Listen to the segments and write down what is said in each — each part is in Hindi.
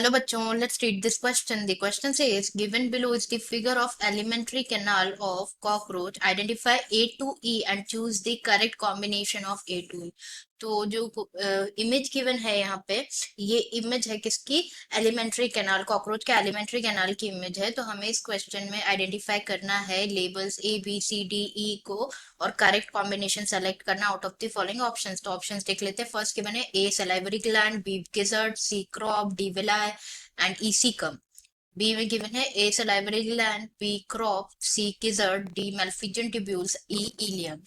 Hello bachon, let's read this question. The question says, given below is the figure of alimentary canal of cockroach. Identify A to E and choose the correct combination of A to E. तो जो इमेज गिवन है यहाँ पे, ये इमेज है किसकी? एलिमेंट्री कैनाल, कॉकरोच के एलिमेंट्री कैनाल की इमेज है। तो हमें इस क्वेश्चन में आइडेंटिफाई करना है labels A B C D E को और करेक्ट कॉम्बिनेशन सेलेक्ट करना out of the following options. तो ऑप्शंस देख लेते हैं। फर्स्ट गिवन है ए salivary gland, B gizzard, C crop, D villi and E caecum. B में गिवन है ए salivary gland, B crop, C gizzard, D मेल्फिजियन tubules, E ileum.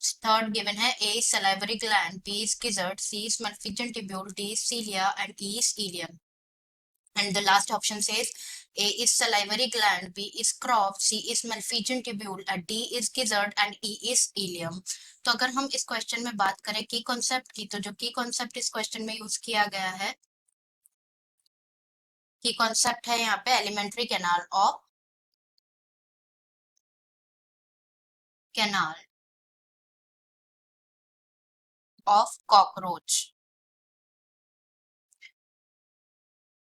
Third given है ए salivary gland, B is gizzard, C is Malpighian tubule, D is cilia and E is ileum. And the last option says A is salivary gland, B is crop, C is Malpighian tubule, and D is gizzard and E is ileum. तो अगर हम इस क्वेश्चन में बात करें की कॉन्सेप्ट की, तो जो की कॉन्सेप्ट इस क्वेश्चन में यूज किया गया है, की कॉन्सेप्ट है यहाँ पे एलिमेंट्री कैनाल ऑफ कॉकरोच।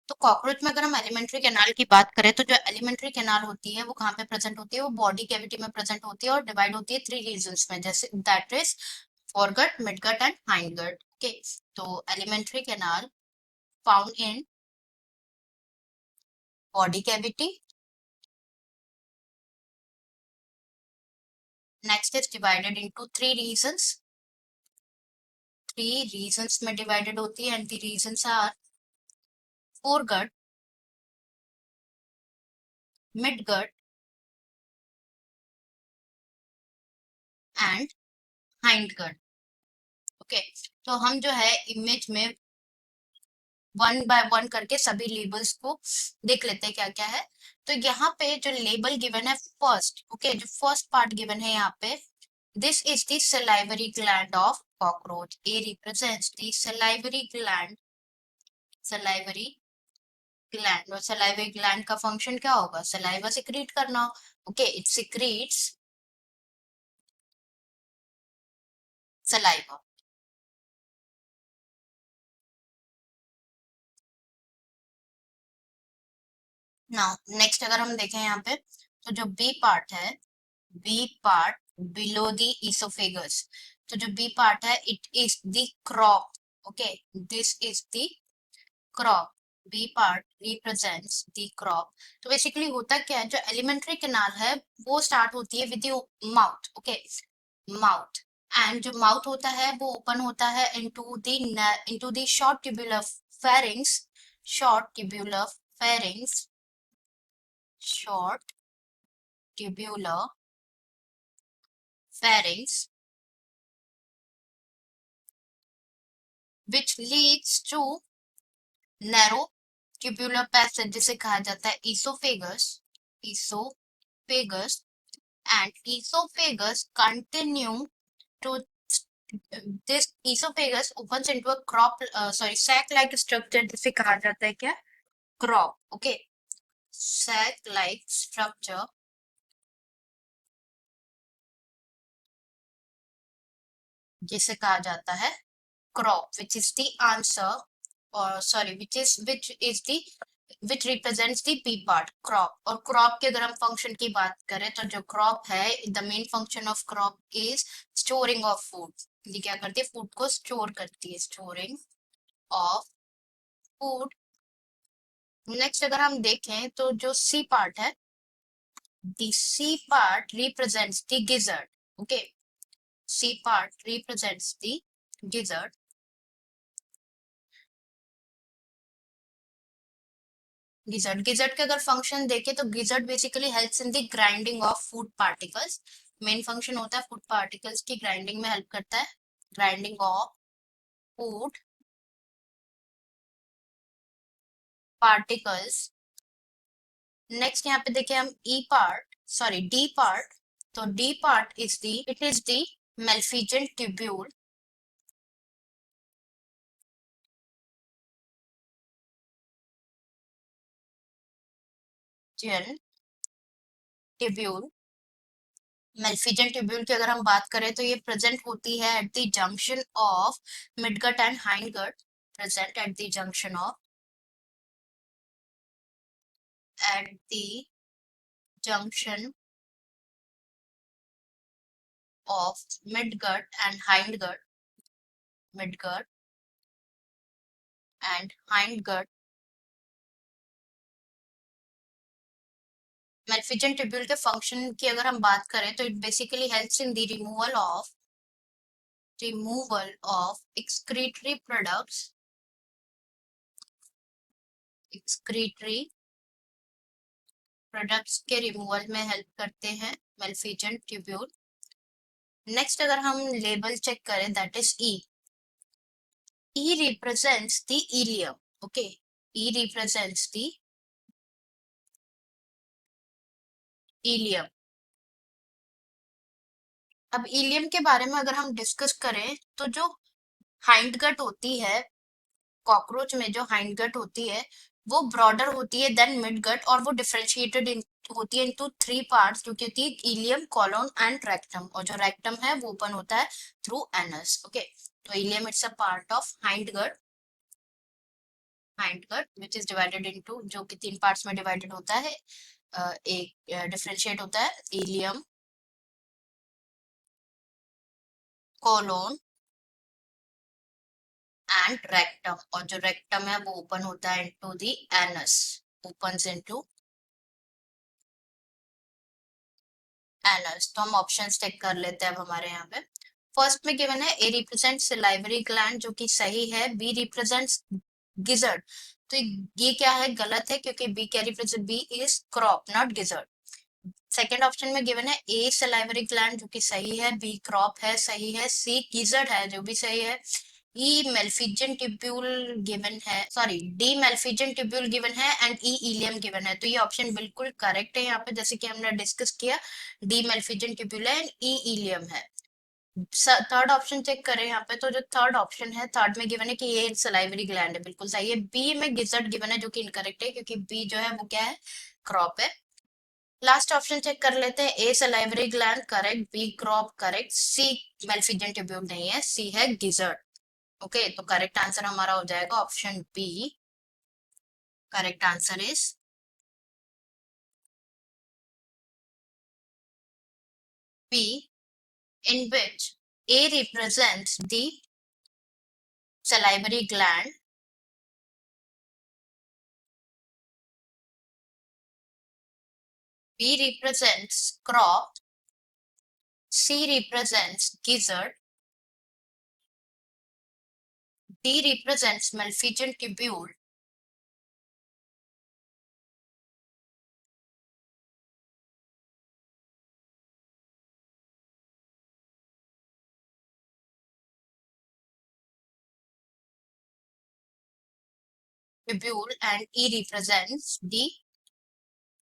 तो कॉकरोच में अगर हम एलिमेंट्री कैनाल की बात करें, तो जो एलिमेंट्री कैनाल होती है वो कहाँ पे प्रेजेंट होती है? वो बॉडी कैविटी में प्रेजेंट होती है और डिवाइड होती है 3 रीजन्स में, जैसे that is foregut, midgut and hindgut. Okay, so alimentary canal found in body cavity. Next is divided into 3 regions. 3 regions में divided होती है and the regions are foregut, midgut and hindgut. Okay, तो हम जो है इमेज में वन बाय वन करके सभी लेबल्स को देख लेते हैं क्या क्या है। तो यहाँ पे जो लेबल गिवन है फर्स्ट, ओके, जो फर्स्ट पार्ट गिवन है यहाँ पे, this is the salivary gland of cockroach. A represents the salivary gland और salivary gland का फंक्शन क्या होगा? सलाइवा सिक्रीट करना। Okay, it secretes saliva. Now next अगर हम देखें यहाँ पे, तो जो बी पार्ट है, B part below the oesophagus, तो जो बी पार्ट है it is the crop. Okay, this is the crop. B part represents the crop. तो बेसिकली होता क्या है, जो एलिमेंट्री कैनाल है वो स्टार्ट होती है with mouth. Okay, mouth, and जो माउथ होता है वो ओपन होता है into the short tubular pharynx, short tubular pharynx, short tubular pharynx, which leads to narrow tubular passage जिसे कहा जाता है esophagus, and esophagus continue to this esophagus opens into a sac-like structure जिसे कहा जाता है क्या? Crop. Okay, sac-like structure जिसे कहा जाता है crop, which is the answer, or sorry, which represents the B part, crop. और crop के अगर हम function की बात करें, तो जो crop है, the main function of crop is storing of food. ये क्या करती है? फूड को स्टोर करती है, स्टोरिंग ऑफ फूड। नेक्स्ट अगर हम देखें, तो जो सी पार्ट है, the C part represents the gizzard. Okay, C part represents the gizzard. Gizzard के अगर फंक्शन देखें, तो gizzard basically helps in the grinding of food particles. Main function होता है फूड पार्टिकल्स की ग्राइंडिंग में हेल्प करता है, grinding of food particles. Next यहाँ पे देखिए हम डी पार्ट, तो D part it is the Malpighian tubule, tubule. Malpighian tubule की अगर हम बात करें, तो ये प्रेजेंट होती है at the junction of midgut and hindgut, present at the junction of at the junction of midgut and hindgut, midgut and hindgut. Malpighian tubule के फंक्शन की अगर हम बात करें तो it basically helps in the removal of excretory products, excretory products के रिमूवल में हेल्प करते हैं Malpighian tubule. नेक्स्ट अगर हम लेबल चेक करें that is E. E represents the ileum. Okay, E represents the ileum. अब इलियम के बारे में अगर हम डिस्कस करें तो जो हाइंडगट होती है कॉकरोच में, जो हाइंडगट होती है वो ब्रॉडर होती है देन मिडगट, और वो डिफरेंशिएटेड होती है इनटू थ्री पार्ट्स, जो कि होती है इलियम, कॉलोन एंड रेक्टम, और जो रेक्टम है वो ओपन होता है थ्रू एनस. ओके, तो ileum it's a part of hindgut, hindgut which is divided into, जो कि तीन पार्ट्स में डिवाइडेड होता है. एक डिफरेंशिएट होता है इलियम, कॉलोन एंड रेक्टम, और जो रेक्टम है वो ओपन होता है into the anus, opens into anus. तो हम ऑप्शंस चेक कर लेते हैं अब हमारे यहाँ पे. फर्स्ट में गिवन है ए रिप्रेजेंट सिलाइवरी ग्लैंड, जो कि सही है. बी रिप्रेजेंट्स गिजर्ड, तो ये क्या है, गलत है, क्योंकि बी क्या represent, B is crop not gizzard. Second option में गिवन है ए सलाइवरी ग्लैंड, जो कि सही है. बी क्रॉप है, सही है. सी गिजर्ड है, जो भी सही है. ई मेल्फिजियन ट्यूब्यूल गिवन है, सॉरी डी मेल्फिजियन ट्यूब्यूल गिवन है एंड ई इलियम गिवन है. तो ये ऑप्शन बिल्कुल करेक्ट है यहाँ पे, जैसे कि हमने डिस्कस किया. डी मेल्फिजियन ट्यूब्यूल है एंड ई इलियम है. थर्ड ऑप्शन चेक करें यहाँ पे, तो जो थर्ड ऑप्शन है, थर्ड में गिवन है कि ये सलाइवरी ग्लैंड है, बिल्कुल सही है. बी में गिजर्ड गिवन है, जो कि इनकरेक्ट है, क्योंकि बी जो है वो क्या है, क्रॉप है. लास्ट ऑप्शन चेक कर लेते हैं. A salivary gland correct, B crop correct, C Malpighian tubule नहीं है, सी है गिजर्ड. ओके, तो करेक्ट आंसर हमारा हो जाएगा option B. Correct answer is B, in which A represents the salivary gland, B represents crop, C represents gizzard, D represents Malpighian tubule, and E represents the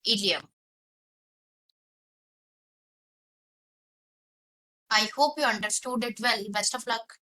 ileum. I hope you understood it well. Best of luck.